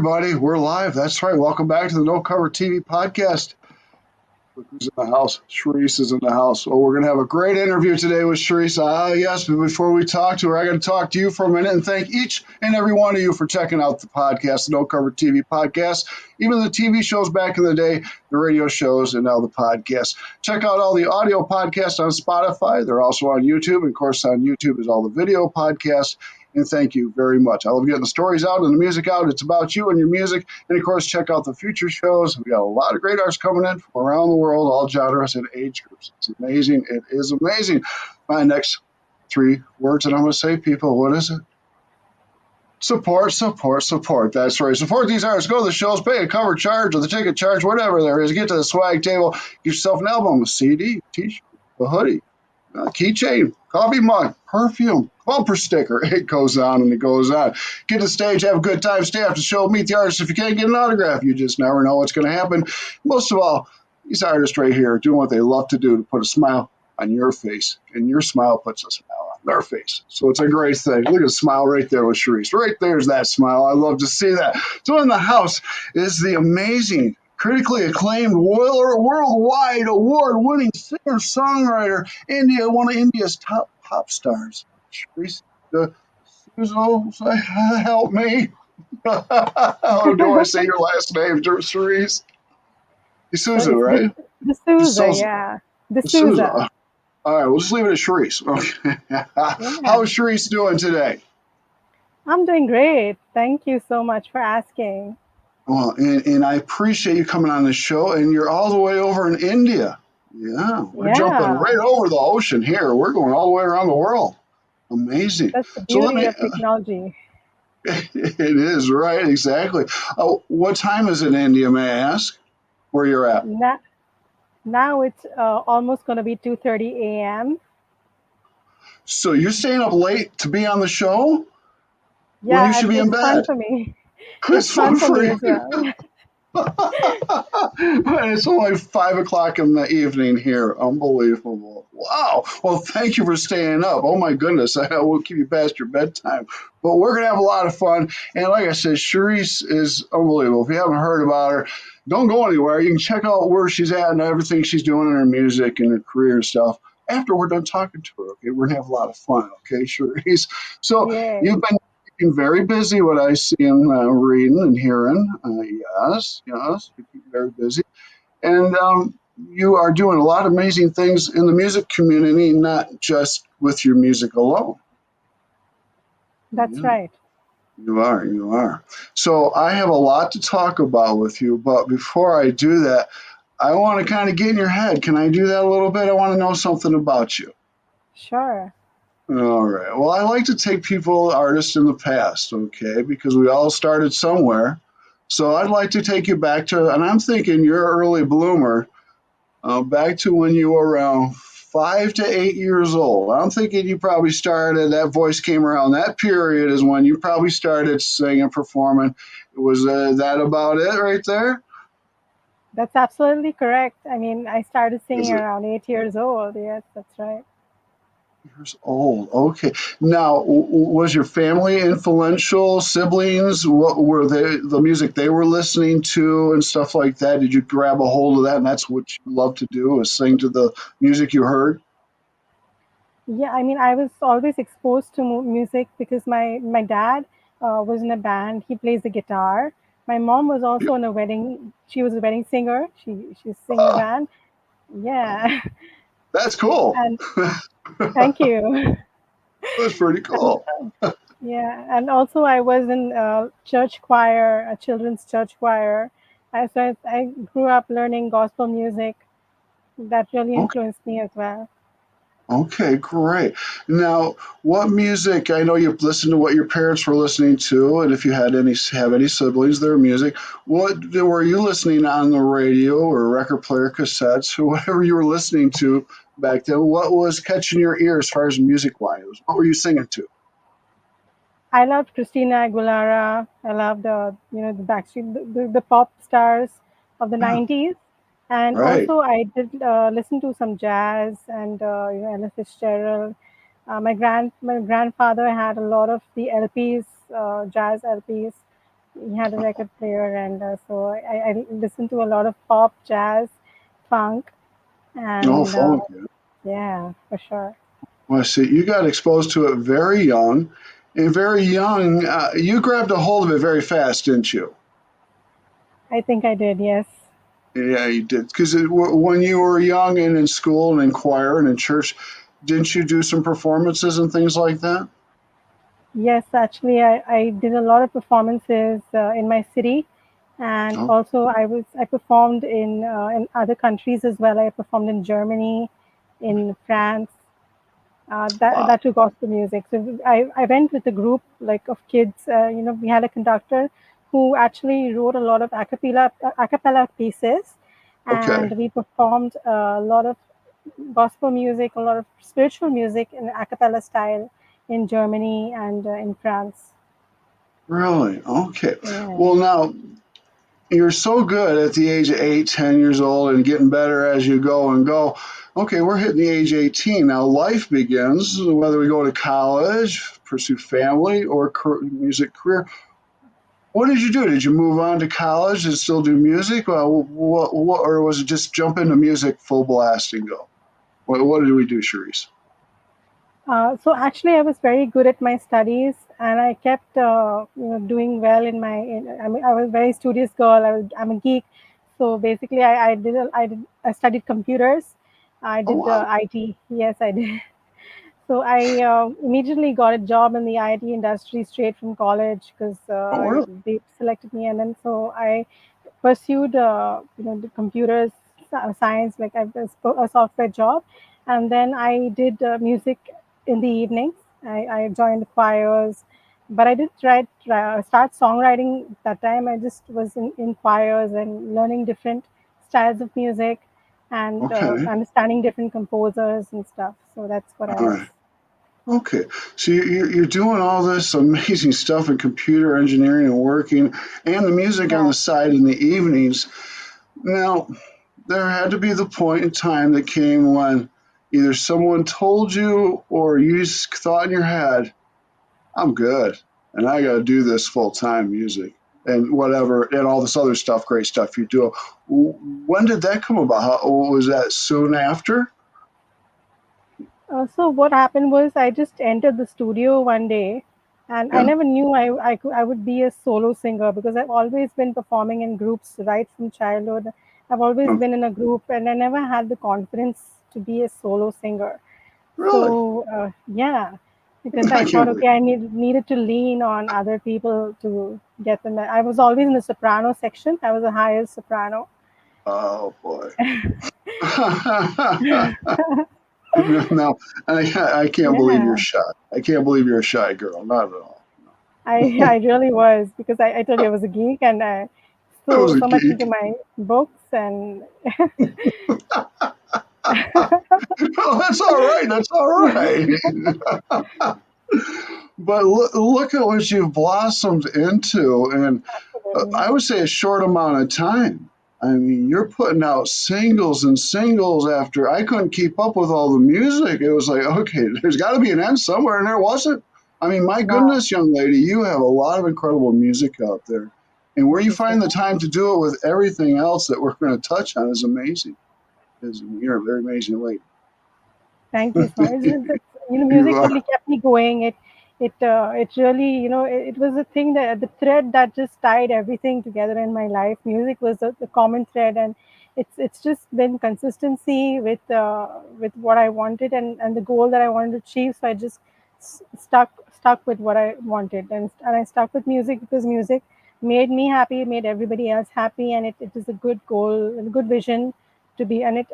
everybody. We're live. That's right. Welcome back to the No Cover TV podcast. Look who's in the house. Sherise is in the house. Well, we're going to have a great interview today with Sherise. Yes, but before we talk to her, I got to talk to you for a minute and thank each and every one of you for checking out the podcast, the No Cover TV podcast, even the TV shows back in the day, the radio shows, and now the podcast. Check out all the audio podcasts on Spotify. They're also on YouTube. And of course, on YouTube is all the video podcasts. And thank you very much. I love getting the stories out and the music out. It's about you and your music. And, of course, check out the future shows. We got a lot of great artists coming in from around the world, all genres and age groups. It's amazing. It is amazing. My next 3 words that I'm going to say, people, what is it? Support, support, support. That's right. Support these artists. Go to the shows, pay a cover charge or the ticket charge, whatever there is. Get to the swag table. Get yourself an album, a CD, t-shirt, a hoodie, a keychain, coffee mug, perfume, bumper sticker. It goes on and it goes on. Get to the stage, have a good time, stay after the show, meet the artist. If you can't get an autograph, you just never know what's going to happen. Most of all, these artists right here are doing what they love to do to put a smile on your face, and your smile puts a smile on their face. So it's a great thing. Look at the smile right there with Sherise. Right there's that smile. I love to see that. So in the house is the amazing, critically acclaimed, worldwide award-winning singer-songwriter, one of India's top pop stars. Sherise D'Souza, help me. How do I say your last name, Sherise? D'Souza, right? D'Souza, yeah. D'Souza. All right, we'll just leave it at Sherise. Okay. How is Sherise doing today? I'm doing great. Thank you so much for asking. Well, and I appreciate you coming on the show, and you're all the way over in India. Yeah, we're jumping right over the ocean here. We're going all the way around the world. Amazing. That's the beauty of technology. It is, right, exactly. What time is it in India, may I ask, where you're at? Now it's almost going to be 2:30 a.m. So you're staying up late to be on the show? Yeah, when you should be in bed. Fun for me. It's fun for me you. as well. It's only 5 o'clock in the evening here. Unbelievable. Wow. Well, thank you for staying up. Oh, my goodness. I won't keep you past your bedtime. But we're going to have a lot of fun. And like I said, Sherise is unbelievable. If you haven't heard about her, don't go anywhere. You can check out where she's at and everything she's doing in her music and her career and stuff after we're done talking to her. Okay, we're going to have a lot of fun. Okay, Sherise. So you've been very busy, what I see and reading and hearing. Yes, you keep very busy. And you are doing a lot of amazing things in the music community, not just with your music alone. That's right. You are. So I have a lot to talk about with you, but before I do that, I want to kind of get in your head. Can I do that a little bit? I want to know something about you. Sure. All right. Well, I like to take people, artists in the past, okay, because we all started somewhere. So I'd like to take you back to, and I'm thinking you're an early bloomer, back to when you were around 5 to 8 years old. I'm thinking you probably started, that voice came around that period is when you probably started singing, performing. Was that about it right there? That's absolutely correct. I mean, I started singing around 8 years old. Yes, that's right. Years old. Okay. Now, was your family influential? Siblings? What were the music they were listening to and stuff like that? Did you grab a hold of that and that's what you love to do, is sing to the music you heard? Yeah, I mean, I was always exposed to music because my dad was in a band. He plays the guitar. My mom was also in a wedding. She was a wedding singer. She's singing a band. Yeah. That's cool. And thank you. That's pretty cool. Yeah, and also I was in a church choir, a children's church choir. So I grew up learning gospel music. That really influenced me as well. Okay, great. Now, what music? I know you've listened to what your parents were listening to, and if you have any siblings, their music. What were you listening on the radio or record player, cassettes, or whatever you were listening to back then? What was catching your ear as far as music-wise? What were you singing to? I loved Christina Aguilera. I loved the Backstreet, the pop stars of the 90s. And also I did listen to some jazz and Ella Fitzgerald. My grandfather had a lot of the LPs, jazz LPs. He had a record player, and so I listened to a lot of pop, jazz, funk, Oh, and funk. Yeah. yeah, for sure. Well, see, you got exposed to it very young, and very young, you grabbed a hold of it very fast, didn't you? I think I did, yes. Yeah, you did. Because when you were young and in school and in choir and in church, didn't you do some performances and things like that? Yes, actually, I did a lot of performances in my city, and Oh, also I performed in other countries as well. I performed in Germany, in France, wow. that too gospel music. So I went with a group like of kids. We had a conductor who actually wrote a lot of a cappella pieces, Okay. and we performed a lot of gospel music, a lot of spiritual music in a cappella style in Germany and in France. Really? Okay. Yeah. Well, now you're so good at the age of 8, 10 years old and getting better as you go and go. Okay, we're hitting the age 18. Now life begins, whether we go to college, pursue family, or music career. What did you do? Did you move on to college and still do music? Or was it just jump into music full blast and go? What did we do, Sherise? So actually, I was very good at my studies, and I kept doing well in my. I mean, I was a very studious girl. I'm a geek, so basically, I studied computers. I Oh, did wow. IT. Yes, I did. So I immediately got a job in the IT industry straight from college because Oh, really? they selected me, and then so I pursued the computers science like a software job, and then I did music in the evenings. I joined choirs, but I didn't start songwriting that time. I just was in choirs and learning different styles of music and Okay. understanding different composers and stuff. So that's what I All was. right. Okay, so you're doing all this amazing stuff in computer engineering and working, and the music on Yeah. the side in the evenings. Now, there had to be the point in time that came when either someone told you or you just thought in your head, I'm good, and I got to do this full time music and whatever, and all this other stuff, great stuff you do. When did that come about? Was that soon after? So what happened was I just entered the studio one day, and I Yeah. never knew I would be a solo singer because I've always been performing in groups right from childhood. I've always Okay. been in a group, and I never had the confidence to be a solo singer. Really? So yeah, because I I thought, can't believe. okay, I needed to lean on other people to get them. I was always in the soprano section. I was the highest soprano. Oh boy. No, I can't believe you're Yeah. shy. I can't believe you're a shy girl. Not at all. I really was because I told you I was a geek and I I was a so much into geek. my books and Oh, that's all right. That's all right. But look at what you've blossomed into, and absolutely. I would say a short amount of time. I mean, you're putting out singles and singles after I couldn't keep up with all the music. It was like, okay, there's got to be an end somewhere, and there wasn't. I mean, my Wow, goodness, young lady, you have a lot of incredible music out there. And where thank you you so find the much. time to do it with everything else that we're going to touch on is amazing. You're a very amazing lady. Thank you so much. You Music are. really kept me going. It really, it was a thing that the thread that just tied everything together in my life. Music was the common thread, and it's just been consistency with what I wanted and the goal that I wanted to achieve. So I just stuck with what I wanted, and I stuck with music because music made me happy, made everybody else happy, and it is a good goal, a good vision to be, and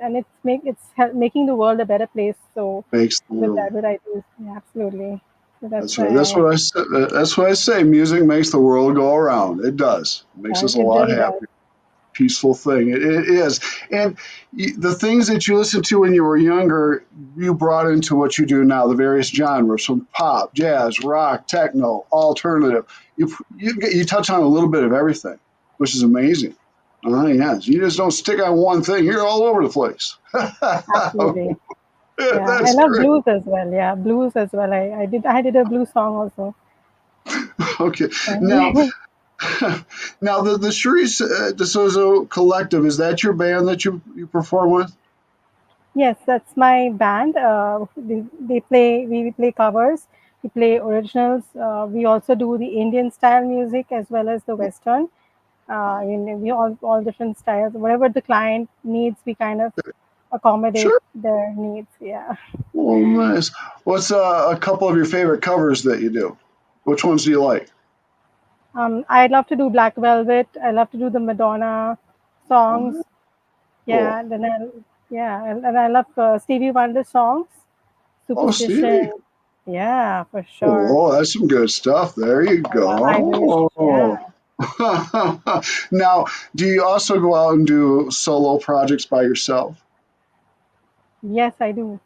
making the world a better place. So Makes the with world. that, what I do, yeah, absolutely. So that's That's right. That's why what I said. That's what I say. Music makes the world go around. It does. It makes us a it lot really does. happier. Peaceful thing. It is. And the things that you listened to when you were younger, you brought into what you do now. The various genres from pop, jazz, rock, techno, alternative. You touch on a little bit of everything, which is amazing. Yes, you just don't stick on one thing. You're all over the place. Absolutely. Yeah, I That's love great. blues as well. Yeah, blues as well. I did a blues song also. Okay. Now, Right. Now, the Sherise D'Souza Collective, is that your band that you perform with? Yes, that's my band. They play. We play covers. We play originals. We also do the Indian style music as well as the Western. I Oh, mean, we all different styles. Whatever the client needs, we kind of accommodate sure. their needs. Yeah. Oh, nice. What's a couple of your favorite covers that you do? Which ones do you like? I love to do Black Velvet. I love to do the Madonna Oh, songs. cool. Yeah. And I love Stevie Wonder songs. Oh, Stevie. Superstition. Yeah, for sure. Oh, that's some good stuff. There you I wish. Yeah. go. Now, do you also go out and do solo projects by yourself? Yes, I do.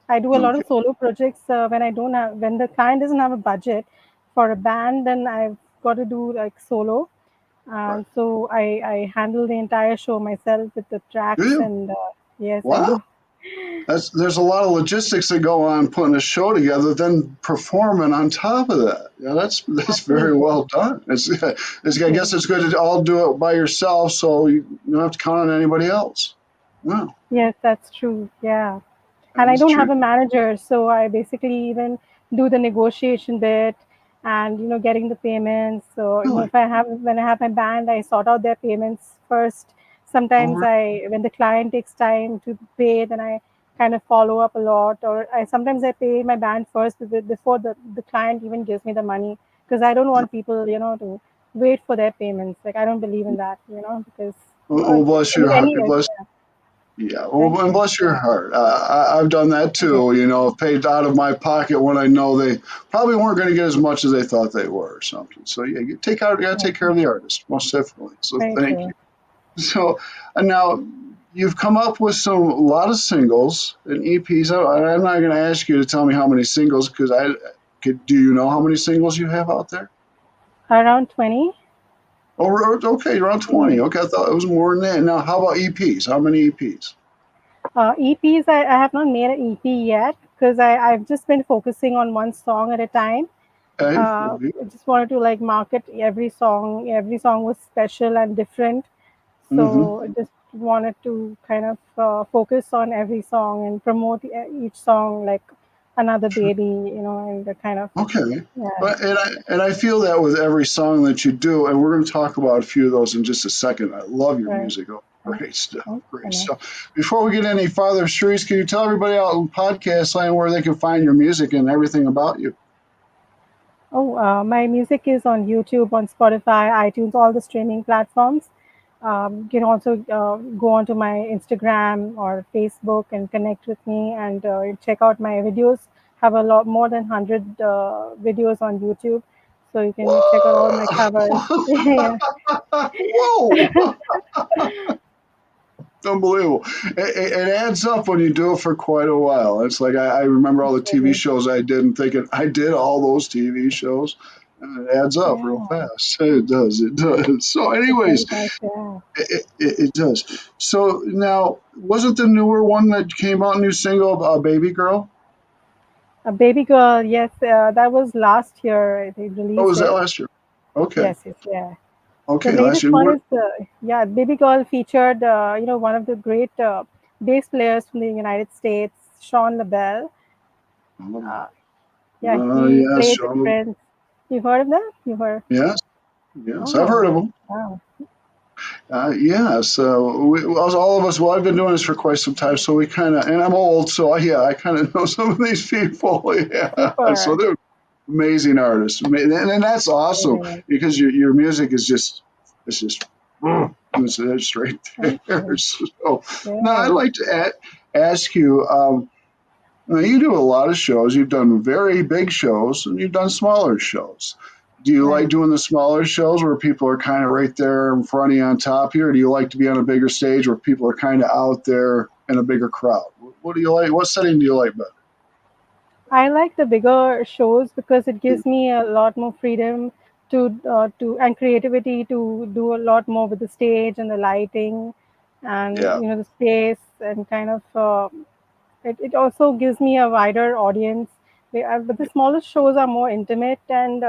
I do a lot Okay, of solo projects when the client doesn't have a budget for a band, then I've got to do like solo. right. And so I handle the entire show myself with the Do tracks you? and yes, I Wow. do. There's a lot of logistics that go on putting a show together, then performing on top of that. Yeah, that's very Absolutely. well done. I Yeah. guess it's good to all do it by yourself, so you don't have to count on anybody else. Wow, Yes, that's true. Yeah. that And I is don't have true. a manager, so I basically even do the negotiation bit and getting the payments. So Really? if I have when I have my band, I sort out their payments first. Oh, Sometimes I when the client takes time to pay, then I kind of follow up a lot, or I sometimes I pay my band first before the client even gives me the money, because I don't want people to wait for their payments. Like I don't believe in that, because well, bless your heart. any Bless. Yeah, thank well, and you. bless your Yeah. heart. I've done that Okay. too. You know, paid out of my pocket when I know they probably weren't going to get as much as they thought they were, or something. So yeah, you got to take care of the artist, most definitely. So Very thank you. true. So now you've come up with a lot of singles and EPs. I'm not going to ask you to tell me how many singles because I could. Do you know how many singles you have out there? Around 20. Oh, okay, around 20. Mm. Okay, I thought it was more than that. Now, how about EPs? How many EPs? EPs, I have not made an EP yet because I've just been focusing on one song at a time. Okay. I just wanted to like market every song. Every song was special and different. Mm-hmm. So I just wanted to kind of focus on every song and promote each song like another baby, and the kind of, Okay. yeah, But and I feel that with every song that you do, and we're going to talk about a few of those in just a second. I love your right. music. Oh, Thank great stuff. thank you so Great much. stuff. Before we get any farther, Sharice, can you tell everybody out in podcast land where they can find your music and everything about you? Oh, my music is on YouTube, on Spotify, iTunes, all the streaming platforms. You can also go onto my Instagram or Facebook and connect with me and check out my videos. Have a lot more than 100 videos on YouTube, so you can check out all my covers. Yeah, Whoa! Unbelievable. It adds up when you do it for quite a while. It's like I remember all the TV absolutely. shows I did and thinking I did all those TV shows. And it adds up real Yeah, fast. It does. It does. So, it anyways, really does. Yeah. it does. So now, wasn't the newer one that came out, new single, Baby Girl? A Baby Girl, yes, that was last year. They Oh, released was that it. last year? Okay. Yes, yes, yeah. The Okay, last latest year. one What? is yeah, Baby Girl featured one of the great bass players from the United States, Sean LaBelle. Oh, Uh, yeah, he yes, played with Sean. Prince. You heard of that? You heard? Yes, yes, I've heard Oh, of them. wow. Yeah, so all of us, well, I've been doing this for quite some time, so we kind of, and I'm old, so yeah, I kind of know some of these people. Yeah, so Super. they're amazing artists, and that's awesome Amazing. because your music is just, it's just, it's right Thank there. you. So now I'd Yeah, like to ask you, now you do a lot of shows. You've done very big shows and you've done smaller shows. Do you like right. doing the smaller shows where people are kind of right there in front of you on top here? Or do you like to be on a bigger stage where people are kind of out there in a bigger crowd? What do you like? What setting do you like better? I like the bigger shows because it gives me a lot more freedom to and creativity to do a lot more with the stage and the lighting and Yeah. the space and kind of it also gives me a wider audience. But the smallest shows are more intimate and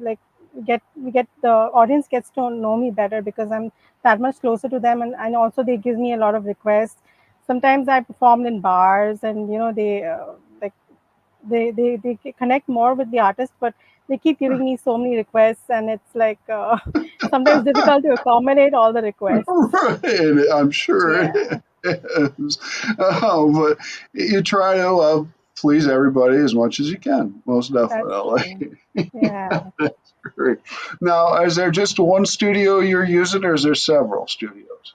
like we get the audience gets to know me better because I'm that much closer to them, and also they give me a lot of requests. Sometimes I performed in bars, and they like they connect more with the artist, but they keep giving me so many requests, and it's like sometimes difficult to accommodate all the requests. Right, I'm sure it Yeah, is. But you try to please everybody as much as you can, most that's definitely. true. Yeah. That's great. Now, is there just one studio you're using, or is there several studios?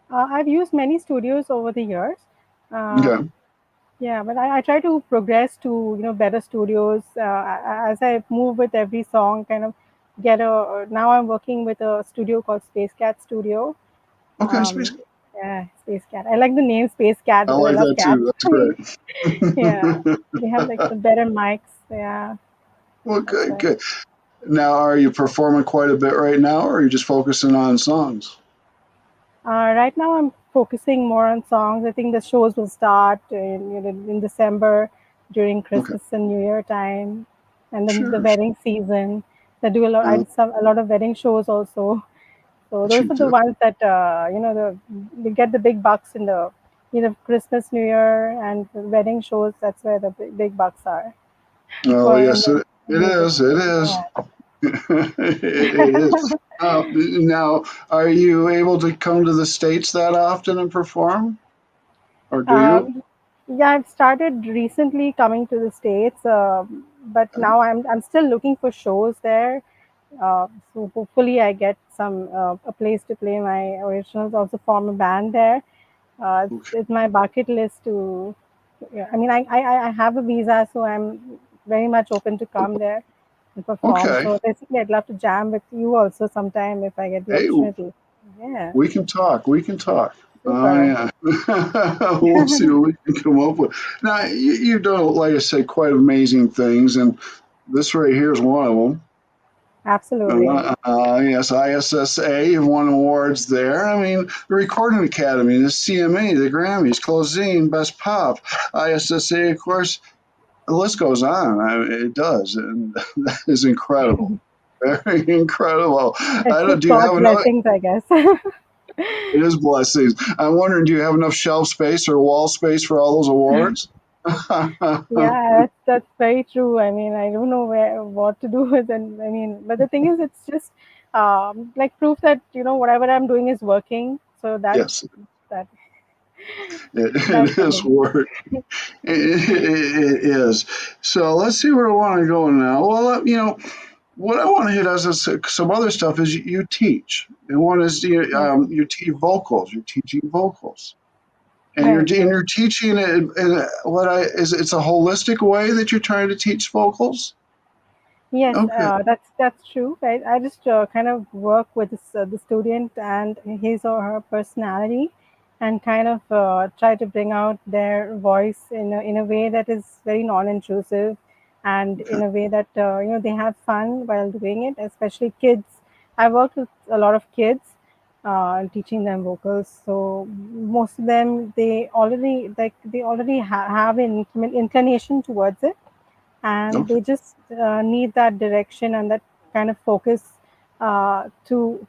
I've used many studios over the years. Okay. Yeah, but I try to progress to better studios as I move with every song. Kind of get a now I'm working with a studio called Space Cat Studio. Okay, Space. Yeah, Space Cat. I like the name Space Cat I because I like love that too. cats. That's great. Yeah, they have like the better mics. Yeah, Well, that's good, right. good. Now, are you performing quite a bit right now, or are you just focusing on songs? Right now, I'm focusing more on songs. I think the shows will start in December during Okay, Christmas and New Year time, and then the sure. wedding season. I do a lot. I Uh, did a lot of wedding shows also. So what those you are the do? ones that they get the big bucks in the Christmas, New Year, and the wedding shows. That's where the big bucks are Oh, for in yes, the it music is. It field. is. Yeah. It is. Now, are you able to come to the States that often and perform, or do you? Um, yeah, I've started recently coming to the States, but now I'm still looking for shows there. So hopefully I get some a place to play my originals. Also form a band there. Okay. It's my bucket list to. Yeah, I mean, I have a visa, so I'm very much open to come there and perform. Okay. So basically, I'd love to jam with you also sometime if I get the Hey, opportunity. Yeah, we can talk. We can talk. Oh super. yeah. We'll see what we can come up with. Now, you've done, like I said, quite amazing things, and this right here is one of them. Absolutely. Yes, ISSA, you've won awards there. I mean, the Recording Academy, the CMA, the Grammys, Closine, Best Pop, ISSA, of course, the list goes on. I mean, it does, and that is incredible. Very incredible. I It's don't. just Do you have God's enough? blessings, I guess. It is blessings. I'm wondering, do you have enough shelf space or wall space for all those awards? Yeah, that's very true. I mean, I don't know what to do with it. I mean, but the thing is, it's just like proof that whatever I'm doing is working. So Yes, that that's it the is thing. work. It is. So let's see where I want to go now. Well, what I want to hit as is some other stuff is you teach, and one is Yes, you teach vocals. You're teaching vocals, and right, right. you're teaching it in what I is it's a holistic way that you're trying to teach vocals. Yes, Okay, that's true. I just kind of work with the student and his or her personality, and kind of try to bring out their voice in a way that is very non-intrusive, and in okay, a way that they have fun while doing it. Especially kids. I work with a lot of kids, teaching them vocals. So most of them they already have an inclination towards it, and okay. they just need that direction and that kind of focus to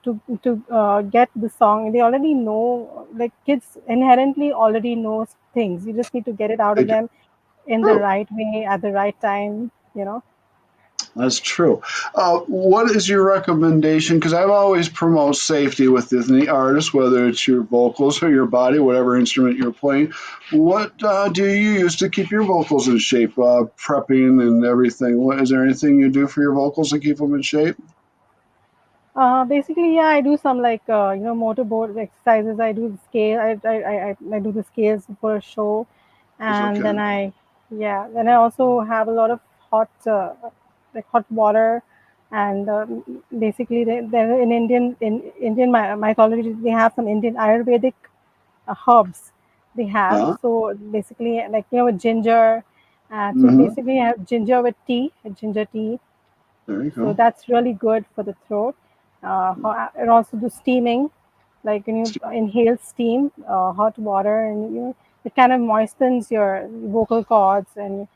get the song. They already know, like kids inherently already knows things. You just need to get it out They of do. them in the True. right way at the right time. That's true. What is your recommendation? Because I've always promote safety with the artist, whether it's your vocals or your body, whatever instrument you're playing. What do you use to keep your vocals in shape? Prepping and everything. What is there anything you do for your vocals to keep them in shape? Basically, yeah, I do some like motorboard exercises. I do the scale. I do the scales for a show, It's and okay. then then I also have a lot of hot hot water, and basically they're in Indian mythology. They have some Indian Ayurvedic herbs. They have so basically like with ginger. So Mm-hmm. basically, I have ginger with tea, ginger tea, There you so go. that's really good for the throat. And also do steaming, like when you inhale steam, hot water, and it kind of moistens your vocal cords, and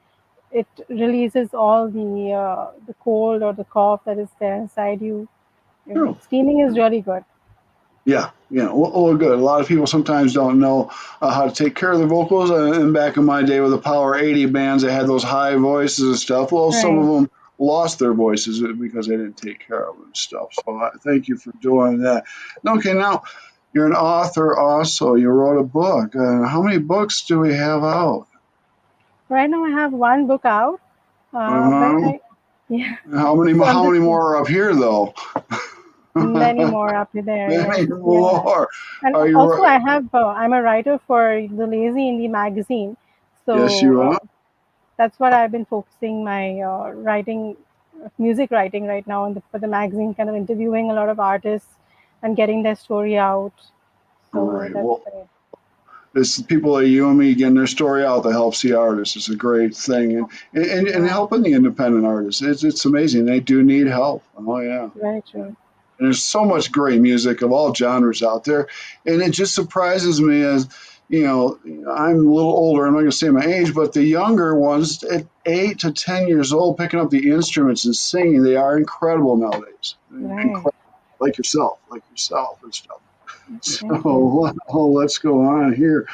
it releases all the cold or the cough that is there inside you. True. Steaming is really good. Yeah, yeah. Well, good. A lot of people sometimes don't know how to take care of their vocals. And back in my day with the Power 80 bands, they had those high voices and stuff. Well, some of Right. them lost their voices because they didn't take care of them and stuff. So thank you for doing that. Okay, now you're an author also. You wrote a book. How many books do we have out? Right now, I have one book out, but Uh-huh. yeah. How many? So I'm How just many more are up here though? many more up there. Yes, Many yeah. more. And Are you? also, I have I'm a writer for the Lazy Indie magazine, Yes, so you are. that's what I've been focusing my writing, music writing right now for the magazine, kind of interviewing a lot of artists and getting their story out. So Great. that's Well, great. it's people like you and me getting their story out that helps the artists. It's a great thing, and Yeah, helping the independent artists. It's amazing. They do need help. Oh yeah. very true. And there's so much great music of all genres out there, and it just surprises me as I'm a little older. I'm not going to say my age, but the younger ones at 8 to 10 years old picking up the instruments and singing, they are incredible nowadays. Right. Incredible, like yourself and stuff. So Thank you. let's go on here.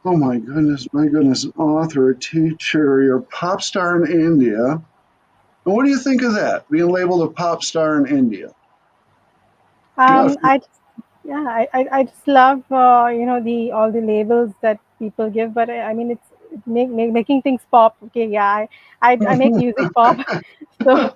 Oh my goodness, an author, a teacher, you're a pop star in India. And what do you think of that, being labeled a pop star in India? Yeah, I just, yeah, I just love the all the labels that people give, but I mean it's making things pop. Okay, yeah, I make music pop, so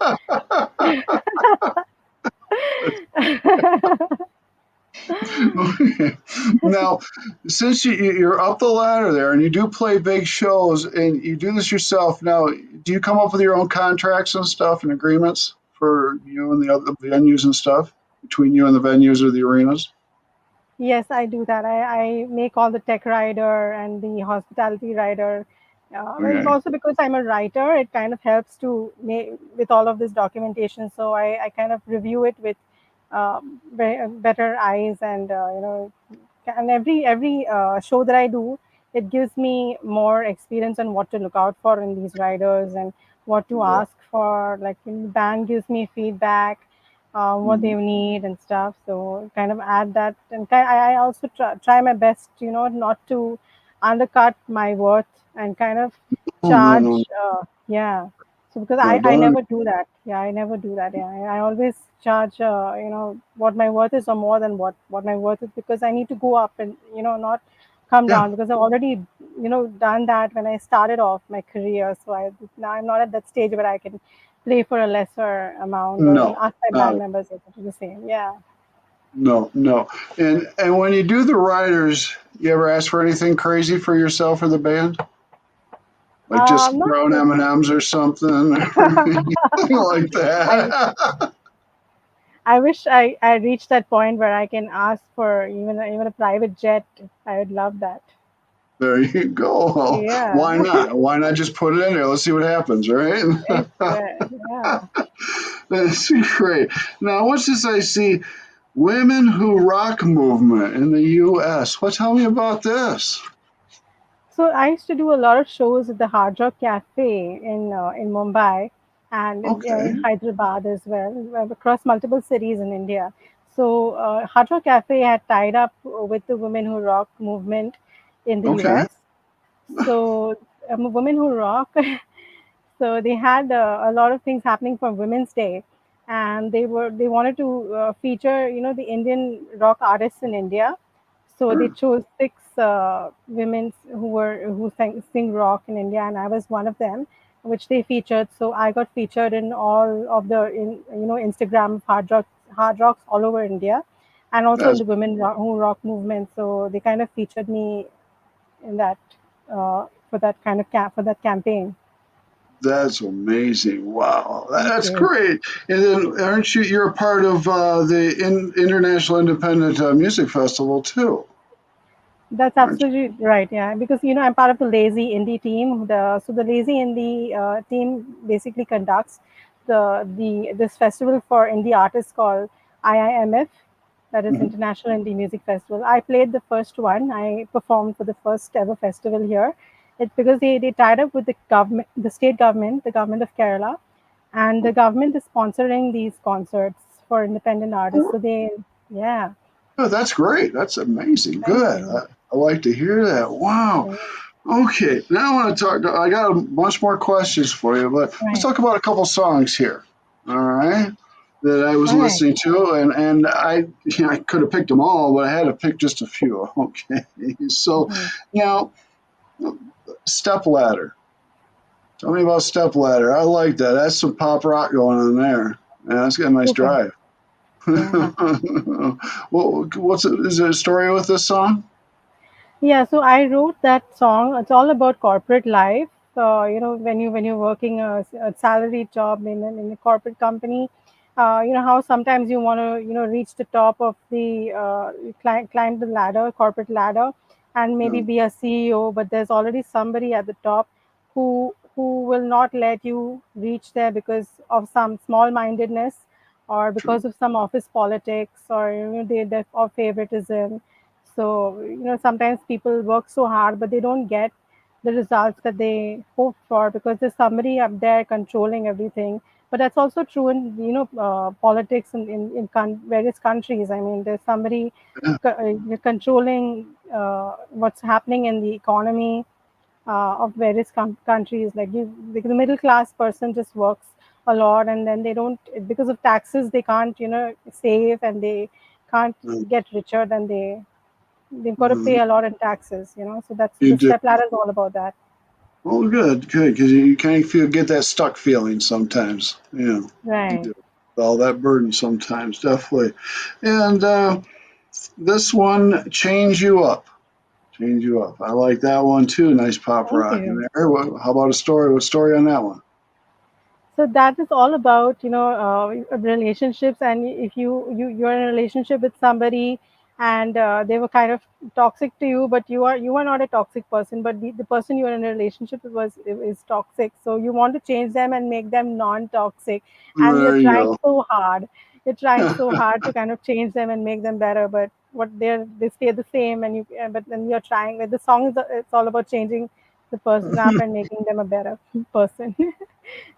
now, since you're up the ladder there and you do play big shows and you do this yourself, now, do you come up with your own contracts and stuff and agreements for you and the other venues and stuff between you and the venues or the arenas? yes, I do that. I make all the tech rider and the hospitality rider. And Okay. also because I'm a writer, it kind of helps to make with all of this documentation. So I kind of review it with better eyes, and every show that I do, it gives me more experience on what to look out for in these riders and what to Yeah. ask for. Like the band gives me feedback, what they Mhm. need and stuff. So kind of add that, and I also try my best, not to undercut my worth and kind of Oh, no, no, charge. Yeah. So because no, I don't. never do that. Yeah, I never do that. Yeah, I always charge, what my worth is or more than what my worth is, because I need to go up and not come Yeah, down, because I've already done that when I started off my career. So now I'm not at that stage where I can play for a lesser amount or no, ask my not band members to do the same. Yeah. no, no. And when you do the riders, you ever ask for anything crazy for yourself or the band? Like just Not brown really. M&Ms or something, or anything like I that. I wish I reached that point where I can ask for even a private jet. I would love that. There you go. Yeah. Why not? Why not just put it in there? Let's see what happens, right? It's good. Yeah. That's great. Now, what's this I see? Women Who Rock movement in the U.S. What? Tell me about this. So I used to do a lot of shows at the Hard Rock Cafe in Mumbai and Okay. in Hyderabad as well, across multiple cities in India. So Hard Rock Cafe had tied up with the Women Who Rock movement in the Okay. US. So Women Who Rock, so they had a lot of things happening for Women's Day, and they wanted to feature the Indian rock artists in India. So they Sure. chose six women who sing rock in India, and I was one of them, which they featured. So I got featured in all of the Instagram hard rocks all over India, and also in That's the Who Rock movement. So they kind of featured me in that for that kind of for that campaign. that's amazing. Wow, Thank that's you. great. And then, aren't you? You're a part of the International Independent Music Festival too, That's aren't you? absolutely right. Yeah, because I'm part of the Lazy Indie team. The Lazy Indie team basically conducts the this festival for indie artists called IIMF, that is Mhm. International Indie Music Festival. I played the first one. I performed for the first ever festival here, It's because they tied up with the government, the state government, the government of Kerala, and the government is sponsoring these concerts for independent artists. So they, yeah, Oh, that's great. That's amazing. thank Good. you. I like to hear that. Wow. Right, Okay. Now I want to talk. I got a bunch more questions for you, but let's right, talk about a couple songs here. All right. That I was all right. listening to, and I could have picked them all, but I had to pick just a few. Okay. So Mhm. now, Step Ladder. Tell me about Step Ladder. I like that. That's some pop rock going on there. Yeah, that's got a nice Super. drive. Yeah. Is there a story with this song? Yeah, so I wrote that song. It's all about corporate life. When you're working a salaried job in a corporate company, how sometimes you want to reach the top of the climb the ladder, corporate ladder, and maybe No, be a CEO. But there's already somebody at the top who will not let you reach there because of some small mindedness or true. because of some office politics or or favoritism. So, sometimes people work so hard, but they don't get the results that they hope for because there's somebody up there controlling everything. But that's also true in, politics in various countries. I mean, there's somebody controlling what's happening in the economy of various countries. Like the middle class person just works a lot, and then they don't, because of taxes, they can't, save, and they can't No, get richer than they've got to no, pay a lot in taxes, so that's you the do. step ladder is all about that. Oh, good, because you kind of get that stuck feeling sometimes. Yeah, you Right. do. All that burden sometimes, definitely. And this one, Change You Up. Change You Up. I like that one too. Nice pop Thank rock in you. there. How about a story? What story on that one? So that is all about relationships, and if you're in a relationship with somebody and they were kind of toxic to you, but you are not a toxic person, but the person you're in a relationship with is toxic, so you want to change them and make them non-toxic, and you're There trying you so hard. You're trying so go. hard to kind of change them and make them better, but they stay the same, and you but then you're trying. With the song is it's all about changing the person up and making them a better person.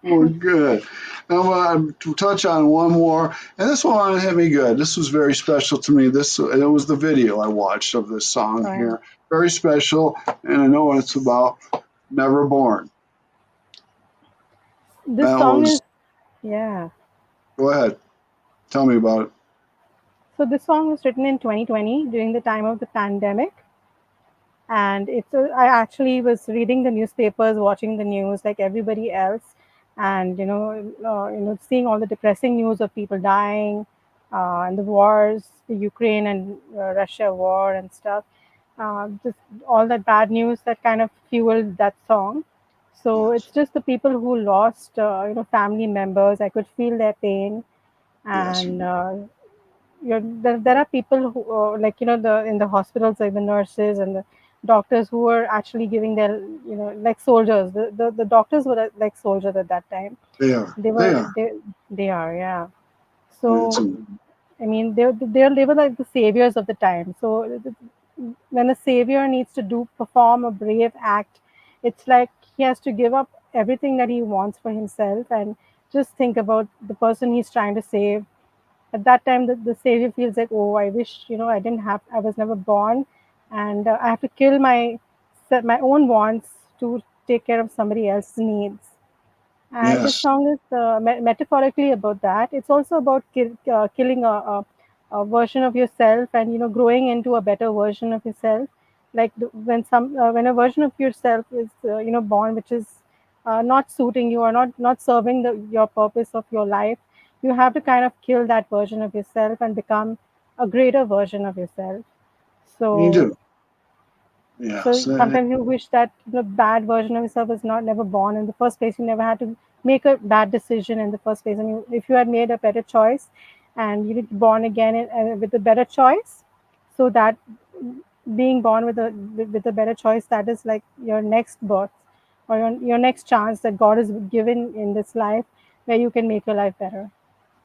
Well, good. Now, I want to touch on one more, and this one hit me good. This was very special to me. It was the video I watched of this song Right. here. Very special, and I know what it's about. Never Born. This That song was. is, yeah. Go ahead. Tell me about it. So this song was written in 2020 during the time of the pandemic, and I actually was reading the newspapers, watching the news like everybody else, and seeing all the depressing news of people dying, and the wars, the Ukraine and Russia war and stuff. Just all that bad news that kind of fueled that song. So Yes. it's just the people who lost, family members. I could feel their pain, Yes. and there are people who the in the hospitals, like the nurses and the doctors, who are actually giving their, like soldiers. The doctors were like soldiers at that time. They are. they They were are. they they are, yeah. It's So I mean, they were like the saviors of the time. So when a savior needs to do perform a brave act, it's like he has to give up everything that he wants for himself and just think about the person he's trying to save. At that time, the savior feels like, oh, I wish, I was never born, and I have to kill my own wants to take care of somebody else's needs. And this yes. song is metaphorically about that. It's also about killing a version of yourself, and growing into a better version of yourself. Like when a version of yourself is born, which is not suiting you or not serving your purpose of your life, you have to kind of kill that version of yourself and become a greater version of yourself. You So do. Yes. so sometimes you wish that the bad version of yourself was not never born in the first place. You never had to make a bad decision in the first place. I mean, if you had made a better choice and you get born again with a better choice, so that being born with a better choice, that is like your next birth or your next chance that God has given in this life, where you can make your life better.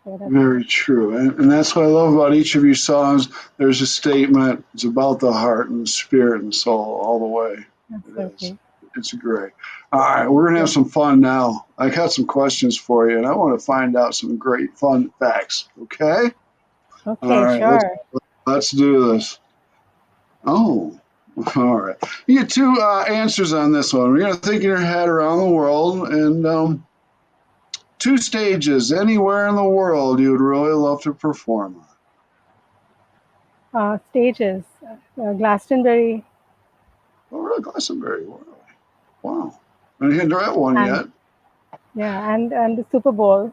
So that's Very true. And that's what I love about each of your songs. There's a statement. It's about the heart and the spirit and soul all the way. It is. absolutely. It's great. All right, we're gonna have some fun now. I got some questions for you, and I want to find out some great fun facts. Okay. All Okay, right, sure. let's do this. Oh, all right. You get two answers on this one. We're gonna think in your head around the world, and two stages anywhere in the world you would really love to perform on. Stages, Glastonbury, Oh, really, Glastonbury. Wow. I didn't hear that one and yet. yeah, and the Super Bowl.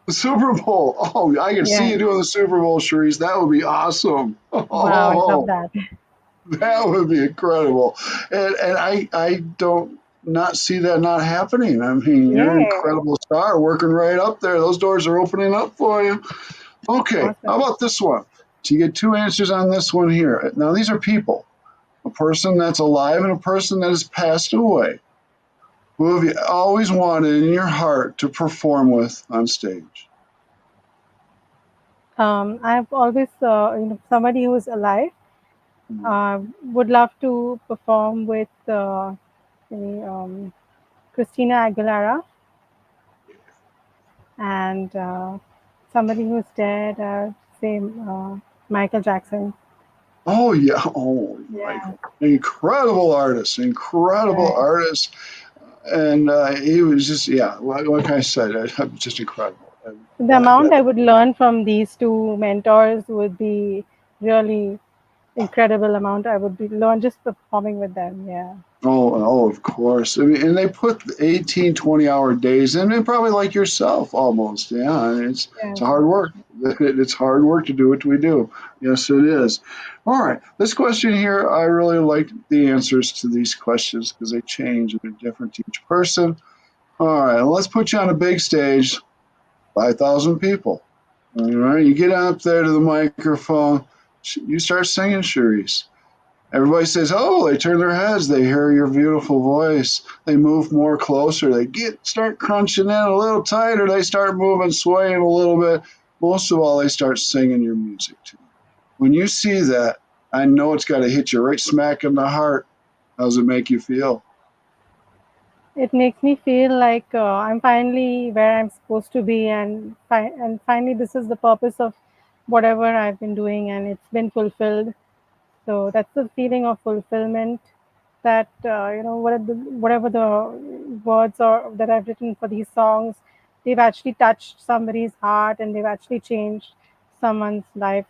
The Super Bowl. Oh, I can see Yeah. you doing the Super Bowl, Sherise. That would be awesome. Wow, I love Oh, that. that would be incredible. And I don't not see that not happening. I mean, you're an Yeah. incredible star working right up there. Those doors are opening up for you. Okay, how Awesome. about this one? So you get two answers on this one here. Now, these are people, a person that's alive and a person that has passed away. Who have you always wanted in your heart to perform with on stage? I've always, somebody who is alive. Would love to perform with maybe, Christina Aguilera and somebody who's dead, say Michael Jackson. Oh yeah, oh Yeah, Michael, incredible artist, incredible right. artist, and he was just yeah, like I said, just incredible. And The that amount I would learn from these two mentors would be really incredible amount I would be learn just performing with them. Yeah. oh, of course. I mean, and they put 18, 20-hour days in, and probably like yourself almost. Yeah, and it's Yes. hard work. It's hard work to do what we do. Yes, it is. All right, this question here, I really like the answers to these questions because they change and they're different to each person. All right, let's put you on a big stage, 5,000 people. All right, you get up there to the microphone, you start singing, Cherise. Everybody says, "Oh!" They turn their heads. They hear your beautiful voice. They move more closer. They start crunching in a little tighter. They start moving, swaying a little bit. Most of all, they start singing your music to you. When you see that, I know it's got to hit you right smack in the heart. How does it make you feel? It makes me feel like I'm finally where I'm supposed to be, and finally this is the purpose of whatever I've been doing, and it's been fulfilled. So that's the feeling of fulfillment. That whatever the words or that I've written for these songs, they've actually touched somebody's heart, and they've actually changed someone's life.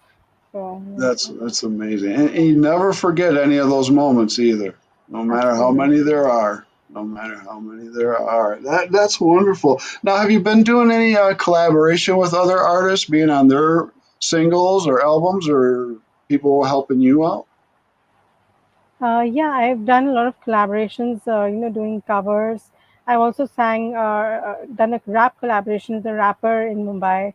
So yeah, That's amazing, and you never forget any of those moments either, no matter how absolutely. many there are. No matter how many there are. That's wonderful. Now, have you been doing any collaboration with other artists, being on their singles or albums, or people helping you out? Yeah, I've done a lot of collaborations, doing covers. I've also done a rap collaboration with a rapper in Mumbai,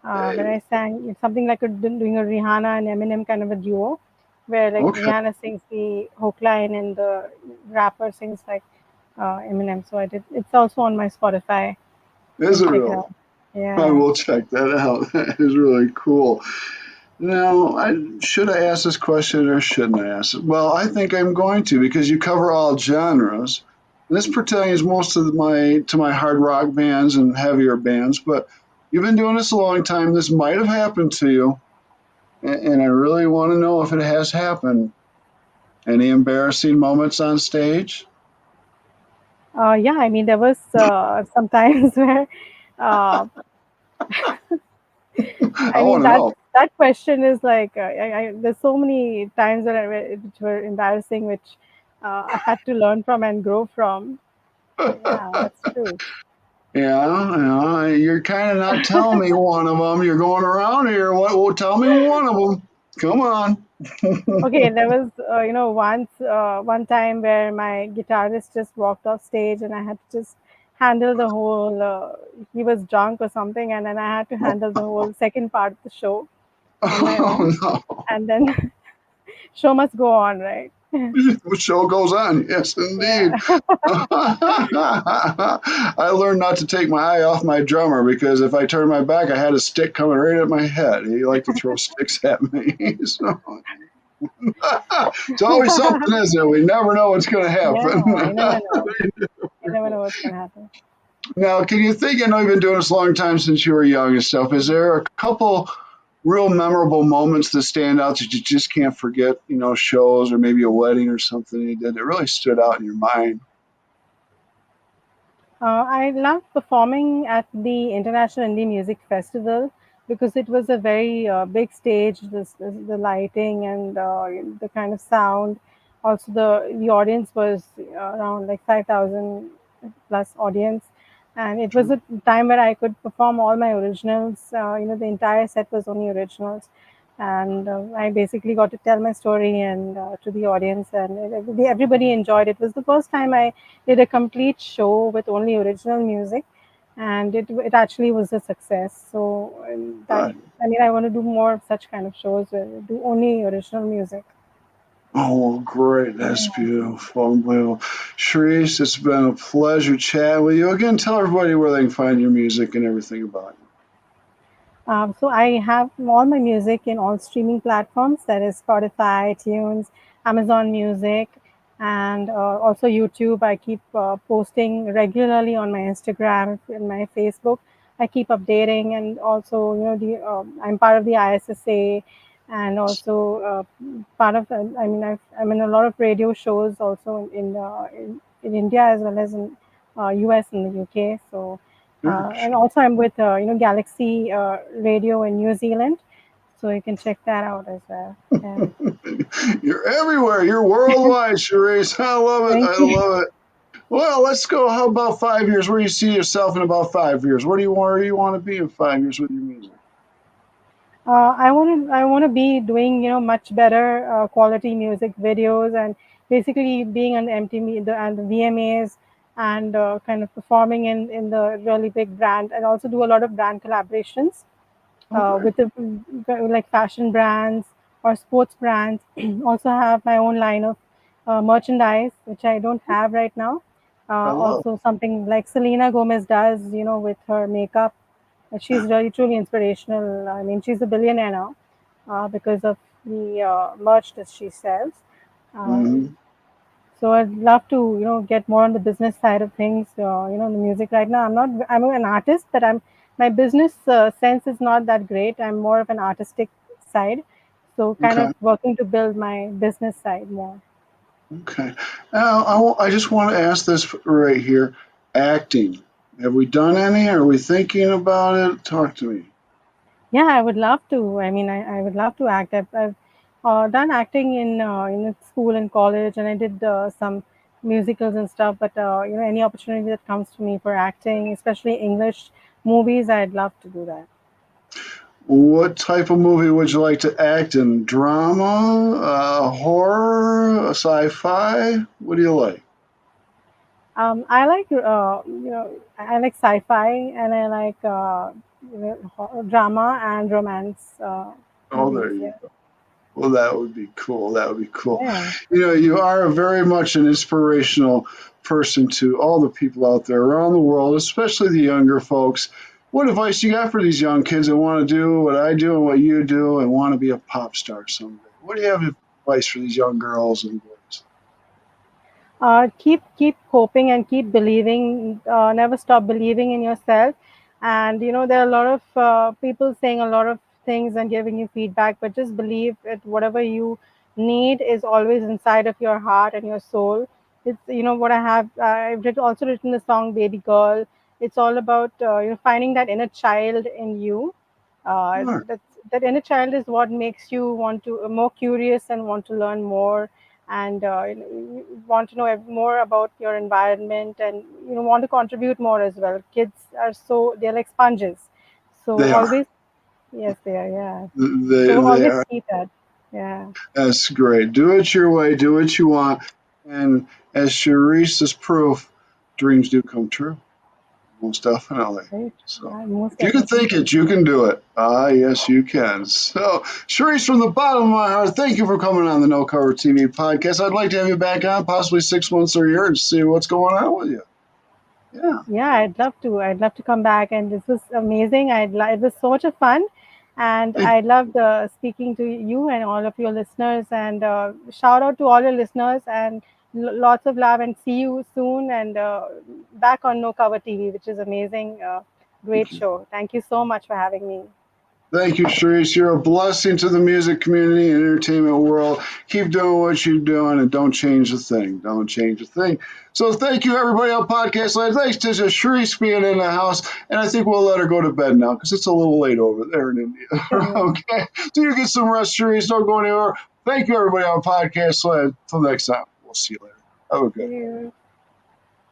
where Hey, I sang something like doing a Rihanna and Eminem kind of a duo, where like okay, Rihanna sings the hook line and the rapper sings like Eminem. So I did. It's also on my Spotify. You is can it check it really? out. I Yeah. will check that out. That is really cool. Now, should I ask this question or shouldn't I ask it? Well, I think I'm going to because you cover all genres. And this pertains most of my hard rock bands and heavier bands, but you've been doing this a long time. This might have happened to you, and I really want to know if it has happened. Any embarrassing moments on stage? Yeah. I mean, there was some times where uh, I I mean want to know. that question is like there's so many times which were embarrassing, which I had to learn from and grow from. So yeah, that's true. Yeah, you're kind of not telling me one of them. You're going around here. What? Well, tell me one of them. Come on. Okay, there was one time where my guitarist just walked off stage, and I had to just handle the whole. He was drunk or something, and then I had to handle the whole second part of the show on my own, Oh no. and then show must go on, right? The show goes on. Yes, indeed. Yeah. I learned not to take my eye off my drummer because if I turned my back, I had a stick coming right at my head. He liked to throw sticks at me. So, It's always something, isn't it? We never know what's going to Yeah, happen. you never know. You never know what's gonna happen. Now, can you think? I know you've been doing this a long time since you were young and stuff. Is there a couple real memorable moments that stand out that you just can't forget? You know, shows or maybe a wedding or something you did that really stood out in your mind. I loved performing at the International Indie Music Festival because it was a very big stage. The lighting and the kind of sound. Also, the audience was around like 5,000 plus audience, and it was Sure. a time where I could perform all my originals. The entire set was only originals, and I basically got to tell my story and to the audience, and everybody enjoyed it. It was the first time I did a complete show with only original music, and it actually was a success. So that Good. I mean, I want to do more of such kind of shows where we do only original music. Oh, well, great. That's Yeah. beautiful. Unbelievable. Sharice, it's been a pleasure chatting with you. Again, tell everybody where they can find your music and everything about So I have all my music in all streaming platforms. That is Spotify, iTunes, Amazon Music, and also YouTube. I keep posting regularly on my Instagram and my Facebook. I keep updating, and also I'm part of the ISSA, and also part of I'm in a lot of radio shows also in India as well as in US and the UK. So you. and also I'm with Galaxy Radio in New Zealand, so you can check that out as well. Yeah, You're everywhere. You're worldwide, Sharice. I love it. thank I you. love it. Well, let's go. How about 5 years? Where do you see yourself in about 5 years? Where do you want to be in 5 years with your music? I want to be doing much better quality music videos and basically being on the MTV and the VMAs and kind of performing in the really big brand and also do a lot of brand collaborations Okay. with the like fashion brands or sports brands. Also have my own line of merchandise, which I don't have right now. I love Also something like Selena Gomez does, with her makeup. She's really truly inspirational. I mean, she's a billionaire now because of the merch that she sells. it. Um, so I'd love to, get more on the business side of things. The music right now. I'm an artist, but my business sense is not that great. I'm more of an artistic side. So kind Okay. of working to build my business side more. Okay. Now, I just want to ask this right here. Acting. Have we done any? Are we thinking about it? Talk to me. Yeah, I would love to. I mean, I would love to act. I've done acting in school and college, and I did some musicals and stuff. But any opportunity that comes to me for acting, especially English movies, I'd love to do that. What type of movie would you like to act in? Drama, horror, sci-fi? What do you like? I like I like sci-fi and I like drama and romance Oh, movies. there you Yeah, go. Well, that would be cool. That would be cool. yeah. You know, you are very much an inspirational person to all the people out there around the world, especially the younger folks. What advice you got for these young kids that want to do what I do and what you do and want to be a pop star someday? What do you have advice for these young girls and boys? Keep hoping and keep believing. Never stop believing in yourself. And there are a lot of people saying a lot of things and giving you feedback, but just believe that whatever you need is always inside of your heart and your soul. It's what I have. Also written the song "Baby Girl." It's all about finding that inner child in you. Uh, Sure. that that inner child is what makes you want to more curious and want to learn more and you want to know more about your environment and want to contribute more as well. Kids are they're like sponges, so They are. always yes they are, yeah, so They always are. keep that. Yeah, That's great. Do it your way. Do what you want. And as Sharice is proof, dreams do come true. Most definitely. right, So yeah, most if you can definitely. think it, you can do it. Ah, yes, you can. So, Sharice, from the bottom of my heart, thank you for coming on the No Cover TV podcast. I'd like to have you back on, possibly 6 months or a year, and see what's going on with you. Yeah. Yeah, I'd love to come back, and this was amazing. It was so much of fun, And Thank, I loved speaking to you and all of your listeners. And shout out to all your listeners and lots of love. And see you soon. And back on No Cover TV, which is amazing. Great thank you. show. Thank you so much for having me. Thank you, Sherise. You're a blessing to the music community and entertainment world. Keep doing what you're doing and don't change a thing. Don't change a thing. So thank you, everybody on Podcast Land. Thanks to Sherise being in the house. And I think we'll let her go to bed now because it's a little late over there in India. Sure. Okay. So you get some rest, Sherise. Don't go anywhere. Thank you, everybody on Podcast Land. Until next time. We'll see you later. Have a See good you.